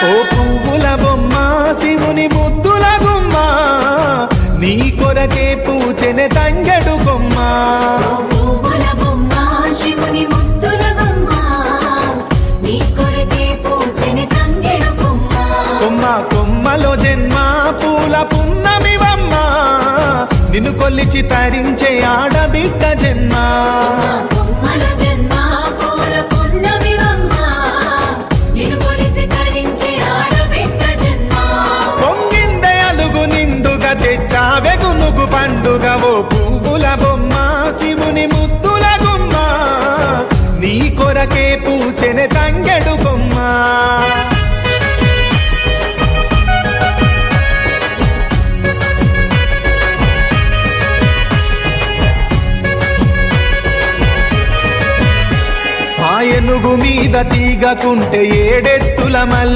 ఓ పువ్వుల బొమ్మ శివుని ముద్దుల గుమ్మ నీ కొరకే పూచెనే తంగెడు కొమ్మ పువ్వుల బొమ్మ శివుని ముద్దుల బొమ్మ నీ కొరకే పూచెనే తంగెడు కొమ్మ కొమ్మ కొమ్మలో జన్మ పూల పున్నమివమ్మ నిన్ను కొల్లిచి తరించే ఆడబిడ్డ జన్మ కొమ్మలో జన్మ పూల పున్నమివమ్మ నిన్ను కొలిచి తరించి ఆడబిడ్డ జన్మ పొంగిందే అలుగు నిండుగా తెచ్చావె గునుగు పండుగ ఓ పువ్వుల బొమ్మ శివుని ముద్దుల గుమ్మ నీ కొరకే పూచెనే తంగెడు కొమ్మ ఆ ఏనుగు మీద తీగకుంటే ఏడెత్తుల మల్లె